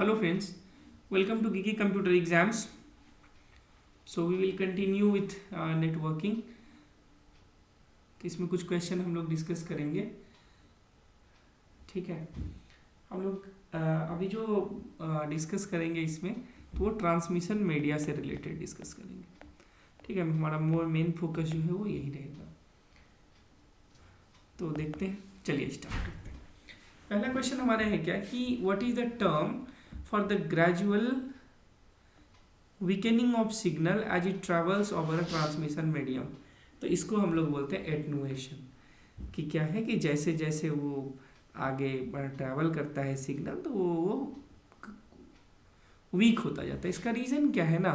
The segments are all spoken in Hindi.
Hello friends, welcome to Geeky Computer Exams. So we will continue with networking. तो इसमें कुछ क्वेश्चन हम लोग डिस्कस करेंगे. ठीक है, हम लोग अभी जो डिस्कस करेंगे इसमें तो वो ट्रांसमिशन मीडिया से रिलेटेड डिस्कस करेंगे. ठीक है, हमारा मेन फोकस जो है वो यही रहेगा. तो देखते हैं, चलिए स्टार्ट करते हैं. पहला क्वेश्चन हमारा है क्या कि what is the term for the gradual weakening of signal as it travels over a transmission medium. तो इसको हम लोग बोलते हैं एटनुएशन. कि क्या है कि जैसे जैसे वो आगे ट्रैवल करता है सिग्नल तो वो वीक होता जाता है. इसका रीज़न क्या है ना,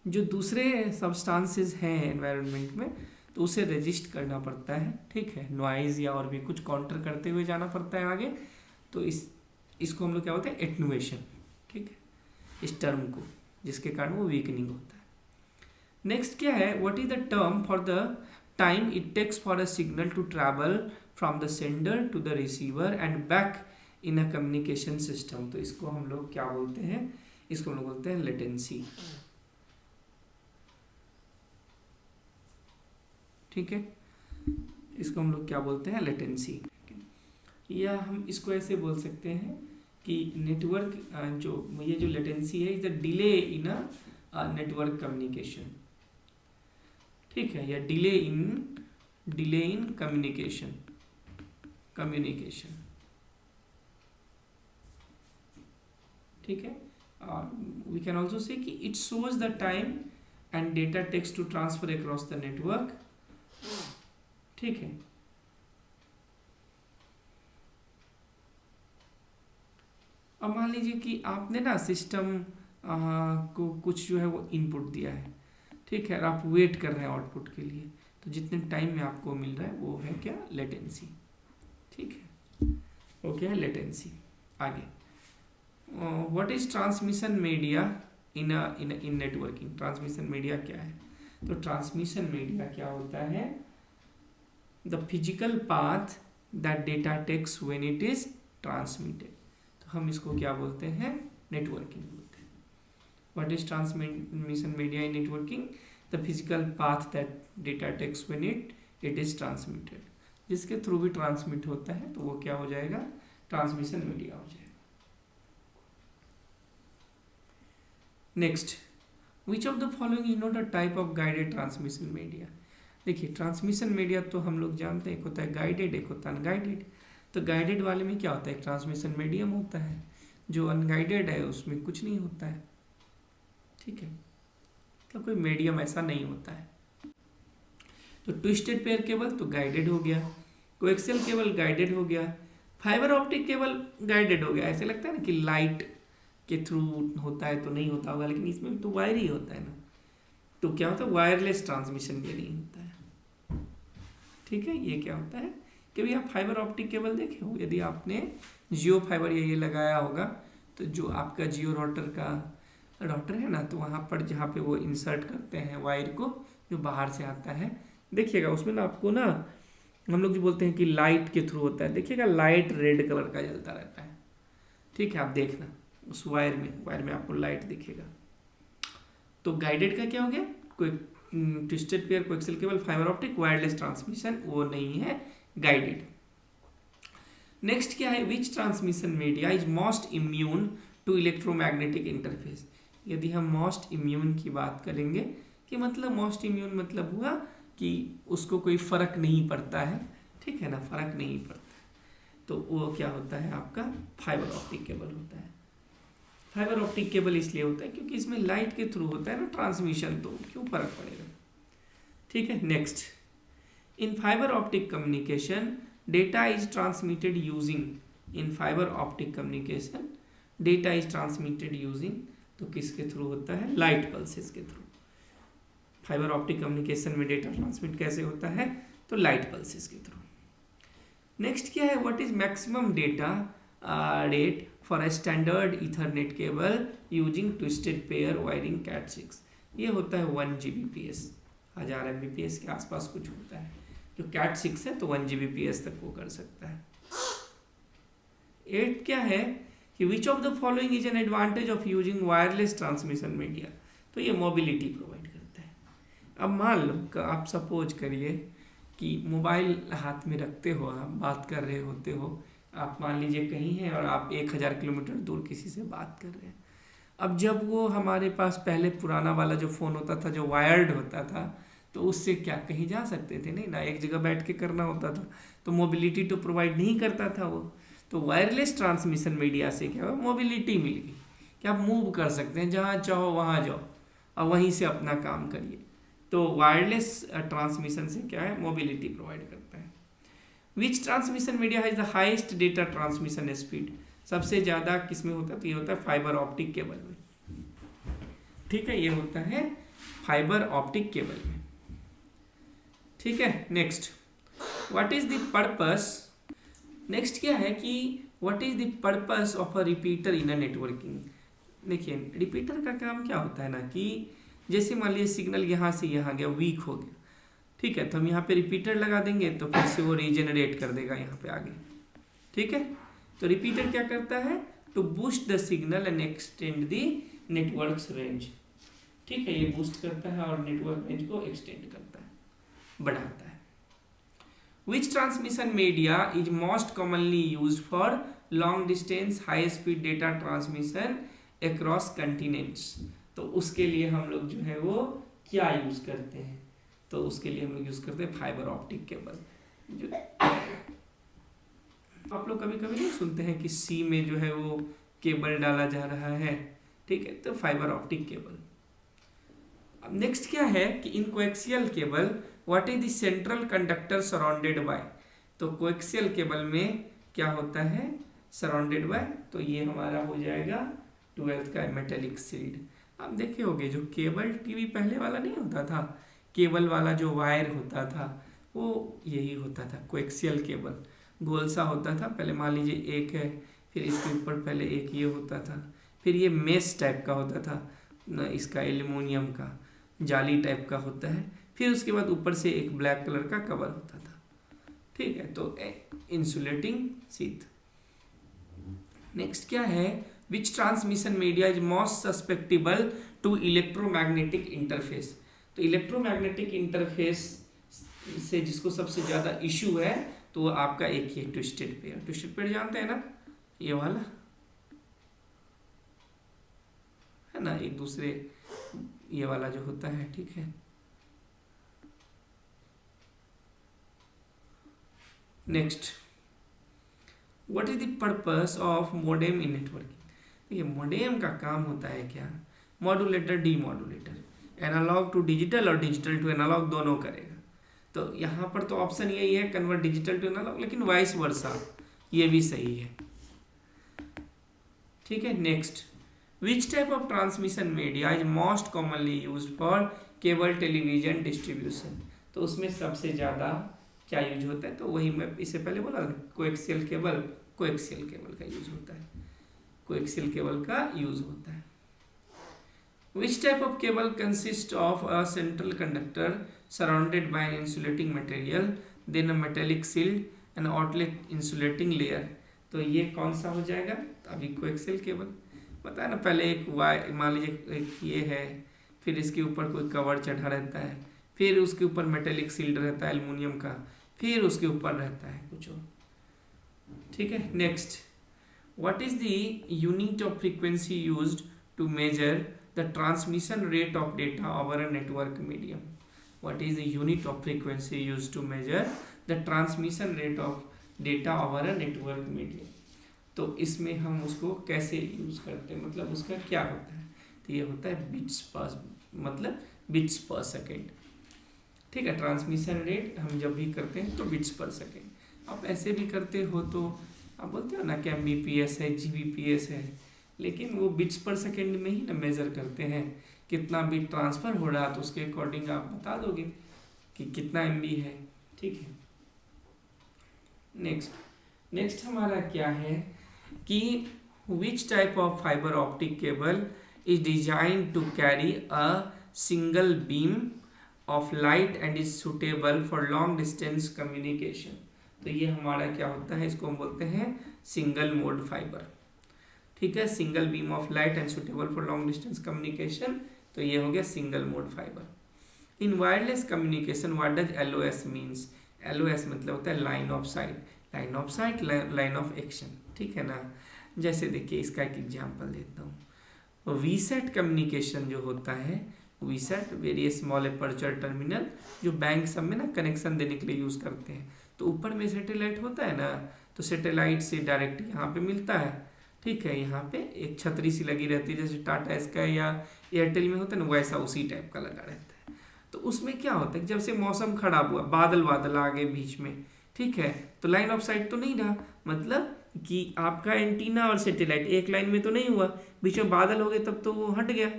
जो दूसरे सब्सटेंसेस हैं एनवायरनमेंट में तो उसे रेजिस्ट करना पड़ता है. ठीक है, नॉइज़ या और भी कुछ काउंटर करते हुए जाना पड़ता है आगे. तो इसको हम लोग क्या बोलते हैं, एटनुएशन. ठीक है, इस टर्म को, जिसके कारण वो वीकनिंग होता है. नेक्स्ट क्या है, what is the term for the time it takes for a signal to travel from the sender to the receiver and back in a communication system. तो इसको हम लोग क्या बोलते हैं, इसको हम लोग बोलते हैं लेटेंसी. ठीक है, इसको हम लोग क्या बोलते हैं, लेटेंसी. या हम इसको ऐसे बोल सकते हैं कि नेटवर्क ये जो लेटेंसी है is the delay in a network communication. ठीक है, या डिले इन कम्युनिकेशन. ठीक है, वी कैन ऑल्सो से कि it shows the time and data takes to transfer across the network. ठीक है, अब मान लीजिए कि आपने ना सिस्टम को कुछ जो है वो इनपुट दिया है. ठीक है, और आप वेट कर रहे हैं आउटपुट के लिए. तो जितने टाइम में आपको मिल रहा है वो है क्या, लेटेंसी. ठीक है, वो क्या है, लेटेंसी. आगे, what is transmission media in networking. Transmission media क्या है, तो ट्रांसमिशन मीडिया क्या होता है, the physical path that data takes when it is transmitted. तो हम इसको क्या बोलते हैं, नेटवर्किंग बोलते हैं. What is transmission media in networking, the physical path that data takes when it is transmitted. जिसके थ्रू भी ट्रांसमिट होता है तो वो क्या हो जाएगा, ट्रांसमिशन मीडिया हो जाएगा. Next, which of the following is not a type of guided transmission media. देखिए, ट्रांसमिशन मीडिया तो हम लोग जानते हैं, एक होता है गाइडेड, एक होता है अनगाइडेड. तो गाइडेड वाले में क्या होता है, ट्रांसमिशन मीडियम होता है. जो अनगाइडेड है उसमें कुछ नहीं होता है. ठीक है, तो कोई मीडियम ऐसा नहीं होता है. तो ट्विस्टेड पेयर केबल तो गाइडेड हो गया, कोएक्सियल केबल गाइडेड हो गया, फाइबर ऑप्टिक केबल गाइडेड हो गया. ऐसे लगता है ना कि लाइट के थ्रू होता है तो नहीं होता होगा, लेकिन इसमें तो वायर ही होता है ना. तो क्या होता है, वायरलेस ट्रांसमिशन भी नहीं होता है. ठीक है, ये क्या होता है कि भाई आप फाइबर ऑप्टिक केबल देखे हो, यदि आपने जियो फाइबर ये लगाया होगा तो जो आपका जियो राउटर है ना, तो वहाँ पर जहाँ पे वो इंसर्ट करते हैं वायर को जो बाहर से आता है, देखिएगा उसमें ना आपको ना हम लोग जो बोलते हैं कि लाइट के थ्रू होता है. देखिएगा लाइट रेड कलर का जलता रहता है. ठीक है, आप देखना उस वायर में आपको लाइट दिखेगा. तो गाइडेड का क्या हो गया, कोई twisted pair, coaxial cable, fibre optic, wireless transmission, वो नहीं है गाइडेड. नेक्स्ट क्या है, which transmission media is most immune to electromagnetic interface. यदि हम मोस्ट इम्यून की बात करेंगे, कि मतलब मोस्ट इम्यून मतलब हुआ कि उसको कोई फर्क नहीं पड़ता है. ठीक है ना, फर्क नहीं पड़ता है, तो वो क्या होता है, आपका फाइबर ऑप्टिक केबल होता है. फाइबर ऑप्टिक केबल इसलिए होता है क्योंकि इसमें लाइट के थ्रू होता है ना ट्रांसमिशन, तो क्यों फर्क पड़ेगा. ठीक है, next, in fibre optic communication data is transmitted using. In fibre optic communication data is transmitted using, तो किसके थ्रू होता है, लाइट पल्सेस के थ्रू. फाइबर ऑप्टिक कम्युनिकेशन में डेटा ट्रांसमिट कैसे होता है, तो लाइट पल्सेस के थ्रू. नेक्स्ट क्या है, what is maximum data rate for a standard Ethernet cable using twisted pair wiring Cat6. ये होता है 1 Gbps, 1000 Mbps के आसपास कुछ होता है. जो Cat6 है तो 1 Gbps तक वो कर सकता है. 8 क्या है कि विच of the following is an advantage of using wireless transmission media, तो ये मोबिलिटी प्रोवाइड करता है। अब मान लो कि आप सपोज करिए कि मोबाइल हाथ में रखते हो, आप बात कर रहे होते हो, आप मान लीजिए कहीं हैं और आप 1000 किलोमीटर दूर किसी से बात कर रहे हैं। अब जब वो हमारे पास पहले पुराना वाला जो फ़ोन होता था जो वायर्ड होता था, तो उससे क्या कहीं जा सकते थे नहीं ना, एक जगह बैठ के करना होता था, तो मोबिलिटी तो प्रोवाइड नहीं करता था वो। तो वायरलेस ट्रांसमिशन मीडिया से क्या हुआ, मोबिलिटी मिल गई कि आप मूव कर सकते हैं, जहाँ चाहो वहाँ जाओ और वहीं से अपना काम करिए। तो वायरलेस ट्रांसमिशन से क्या है, मोबिलिटी प्रोवाइड करता है। Which transmission media has the highest data transmission speed, सबसे ज़्यादा किस में होता है, तो ये होता है फाइबर ऑप्टिक केबल में। ठीक है, ये होता है फाइबर ऑप्टिक केबल में। ठीक है, next what is the purpose, next क्या है कि what is the purpose of a repeater in a networking. देखिए रिपीटर का काम क्या होता है ना, कि जैसे मान लीजिए सिग्नल यहाँ से यहाँ गया, वीक हो गया, ठीक है, तो हम यहाँ पे रिपीटर लगा देंगे तो फिर से वो रीजनरेट कर देगा यहाँ पे आगे। ठीक है, तो रिपीटर क्या करता है, to boost the signal and extend the network range. ठीक है, ये बूस्ट करता है और नेटवर्क रेंज को एक्सटेंड करता है, बढ़ाता है। Which transmission media is most commonly used for long distance high speed data transmission across continents, तो उसके लिए हम लोग जो है वो क्या यूज करते हैं, तो उसके लिए हम लोग यूज करते हैं फाइबर ऑप्टिक केबल। जो आप लोग कभी कभी नहीं सुनते हैं कि सी में जो है वो केबल डाला जा रहा है, ठीक है, तो फाइबर ऑप्टिक केबल। अब नेक्स्ट क्या है कि इन coaxial cable what is the central conductor surrounded by, तो कोएक्सियल केबल में क्या होता है, सराउंडेड बाय, तो ये हमारा हो जाएगा 12th का मेटेलिक शील्ड। आप देखे होंगे जो केबल टीवी पहले वाला नहीं होता था, केबल वाला जो वायर होता था वो यही होता था, कोएक्सियल केबल गोल सा होता था। पहले मान लीजिए एक है, फिर इसके ऊपर पहले एक ये होता था, फिर ये मेश टाइप का होता था न, इसका एल्युमिनियम का जाली टाइप का होता है, फिर उसके बाद ऊपर से एक ब्लैक कलर का कवर होता था। ठीक है, तो इंसुलेटिंग शीथ। नेक्स्ट क्या है, which transmission media is most susceptible to electromagnetic interface, तो इलेक्ट्रोमैग्नेटिक इंटरफेस से जिसको सबसे ज़्यादा इशू है तो वो आपका एक ही ट्विस्टेड पेयर। ट्विस्टेड पेयर जानते हैं ना, ये वाला है ना, एक दूसरे ये वाला जो होता है, ठीक है। Next what is the purpose of modem in networking, देखिए मोडेम का काम होता है क्या, modulator demodulator, analog to digital और डिजिटल टू एनालॉग दोनों करेगा। तो यहाँ पर तो ऑप्शन यही है कन्वर्ट डिजिटल टू एनालॉग, लेकिन वाइस वर्सा ये भी सही है। ठीक है, next which type of transmission media is most commonly used for cable television distribution, तो उसमें सबसे ज़्यादा क्या यूज होता है, तो वही मैं इससे पहले बोला कोएक्सियल केबल, कोएक्सियल केबल का यूज होता है, कोएक्सियल केबल का यूज होता है। Which type of cable consists of a central conductor surrounded by an insulating material, then a metallic shield, an outlet insulating layer, तो ये कौन सा हो जाएगा, तो अभी कोएक्सियल केबल पता है ना, पहले एक वायर मान लीजिए एक ये है, फिर इसके ऊपर कोई कवर चढ़ा रहता है, फिर उसके ऊपर मेटेलिक शील्ड रहता है एल्युमिनियम का, फिर उसके ऊपर रहता है कुछ और। ठीक है, next what is the unit of frequency used to measure the transmission rate of data over a network medium, what is the unit of frequency used to measure the transmission rate of data over a network medium, तो इसमें हम उसको कैसे यूज करते हैं, मतलब उसका क्या होता है, तो ये होता है बिट्स पर, मतलब बिट्स पर सेकेंड। ठीक है, ट्रांसमिशन रेट हम जब भी करते हैं तो बिट्स पर सेकेंड। आप ऐसे भी करते हो तो आप बोलते हो ना कि MBPS है, GBPS है, लेकिन वो बिट्स पर सेकेंड में ही ना मेज़र करते हैं, कितना बिट ट्रांसफ़र हो रहा, तो उसके अकॉर्डिंग आप बता दोगे कि कितना MB है। ठीक है, नेक्स्ट हमारा क्या है कि which type of fibre optic cable is design to carry a single beam of light and is suitable for long distance communication, तो ये हमारा क्या होता है, इसको हम बोलते हैं सिंगल मोड फाइबर। ठीक है, single beam of light and suitable for long distance communication, तो ये हो गया single mode fibre. In wireless communication what does LOS means, LOS मतलब होता है line of site, line of site, line of action, ठीक है ना। जैसे देखिए इसका एक एग्जांपल देता हूँ, वीसेट कम्युनिकेशन जो होता है, VSAT very small aperture terminal, जो बैंक सब में ना कनेक्शन देने के लिए यूज़ करते हैं, तो ऊपर में सैटेलाइट होता है ना, तो सैटेलाइट से डायरेक्ट यहाँ पे मिलता है, ठीक है, यहाँ पे एक छतरी सी लगी रहती है, जैसे टाटा स्काई या एयरटेल में होता है ना, वैसा उसी टाइप का लगा रहता है। तो उसमें क्या होता है, जब से मौसम खराब हुआ, बादल बादल आ गए बीच में, ठीक है, तो लाइन ऑफ साइट तो नहीं रहा, मतलब कि आपका एंटीना और सैटेलाइट एक लाइन में तो नहीं हुआ, बीच में बादल हो गए तब तो वो हट गया,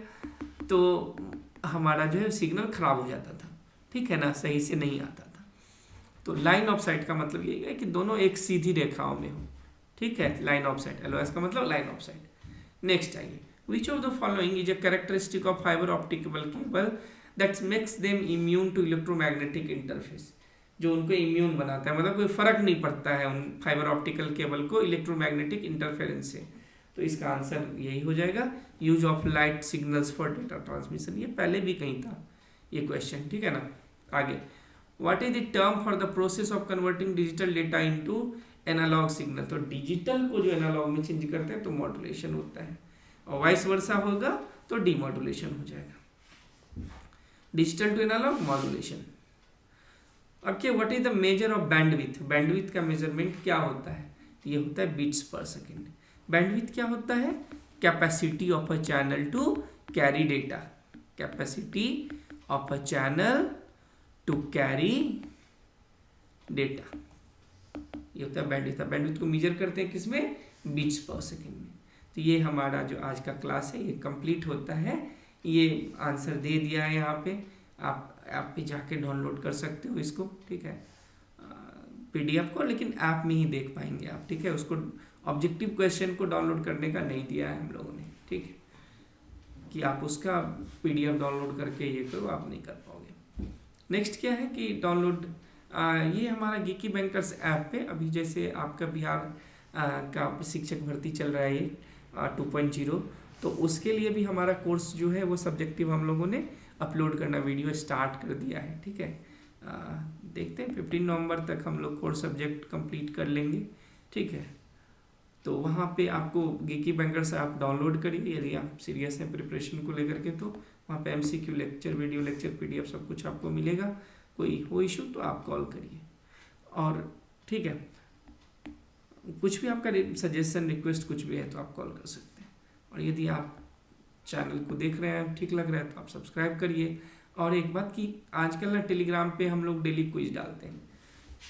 तो हमारा जो है सिग्नल खराब हो जाता था, ठीक है ना, सही से नहीं आता था। तो लाइन ऑफ साइट का मतलब यही है कि दोनों एक सीधी रेखाओं में हो, ठीक है, लाइन ऑफ साइट, एलओएस का मतलब लाइन ऑफ साइट। नेक्स्ट आइए, which of the following is a characteristic of fibre optic cable that makes them immune to electromagnetic interface, जो उनको इम्यून बनाता है, मतलब कोई फर्क नहीं पड़ता है उन फाइबर ऑप्टिकल केबल को इलेक्ट्रोमैग्नेटिक इंटरफेरेंस से। तो इसका आंसर यही हो जाएगा, use of light signals for data transmission, ये पहले भी कहीं था ये क्वेश्चन, ठीक है ना। आगे, what is the term for the process of converting digital data into analog signal, तो डिजिटल को जो एनालॉग में चेंज करते हैं तो मॉड्यूलेशन होता है, और वाइस वर्सा होगा तो डीमॉड्यूलेशन हो जाएगा, डिजिटल टू एनालॉग मॉड्यूलेशन। अब क्या, what is the measure of bandwidth, bandwidth का मेजरमेंट क्या होता है, ये होता है बीट्स पर सेकेंड। बैंडविड्थ क्या होता है, capacity of a channel to carry data, capacity of a channel to carry data, ये होता है बैंडविड्थ। बैंडविड्थ को मेजर करते हैं किसमें, बीट्स पर सेकेंड में। तो ये हमारा जो आज का क्लास है ये कंप्लीट होता है, ये आंसर दे दिया है यहाँ पे, आप ऐप पे जाके डाउनलोड कर सकते हो इसको, ठीक है, पीडीएफ को, लेकिन ऐप में ही देख पाएंगे आप, ठीक है, उसको ऑब्जेक्टिव क्वेश्चन को डाउनलोड करने का नहीं दिया है हम लोगों ने, ठीक है, कि आप उसका पीडीएफ डाउनलोड करके ये करो, आप नहीं कर पाओगे। नेक्स्ट क्या है कि डाउनलोड, ये हमारा गीकी बैंकर्स ऐप पे अभी जैसे आपका बिहार का शिक्षक भर्ती चल रहा है ये 2.0, तो उसके लिए भी हमारा कोर्स जो है वो सब्जेक्टिव हम लोगों ने अपलोड करना वीडियो स्टार्ट कर दिया है, ठीक है। देखते हैं 15 नवंबर तक हम लोग कोर्स सब्जेक्ट कंप्लीट कर लेंगे, ठीक है। तो वहाँ पे आपको गीकी बैंकर्स ऐप डाउनलोड करिए यदि आप सीरियस हैं प्रिपरेशन को लेकर के, तो वहाँ पे MCQ lecture, video lecture, PDF सब कुछ आपको मिलेगा। कोई हो इशू तो आप कॉल करिए, और ठीक है, कुछ भी आपका सजेशन रिक्वेस्ट कुछ भी है तो आप कॉल कर सकते हैं। और यदि आप चैनल को देख रहे हैं, ठीक लग रहा है तो आप सब्सक्राइब करिए। और एक बात कि आजकल ना टेलीग्राम पे हम लोग डेली क्विज डालते हैं,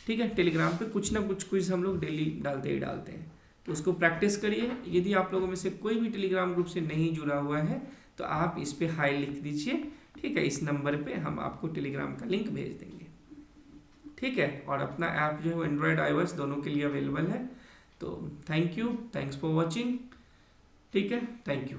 ठीक है, टेलीग्राम पे कुछ ना कुछ क्विज हम लोग डेली डालते ही डालते हैं, तो उसको प्रैक्टिस करिए। यदि आप लोगों में से कोई भी टेलीग्राम ग्रुप से नहीं जुड़ा हुआ है तो आप इस पे हाई लिख दीजिए, ठीक है, इस नंबर पे हम आपको टेलीग्राम का लिंक भेज देंगे, ठीक है। और अपना ऐप जो है वो एंड्रॉयड iOS दोनों के लिए अवेलेबल है। तो thank you, thanks for watching, ठीक है, थैंक यू।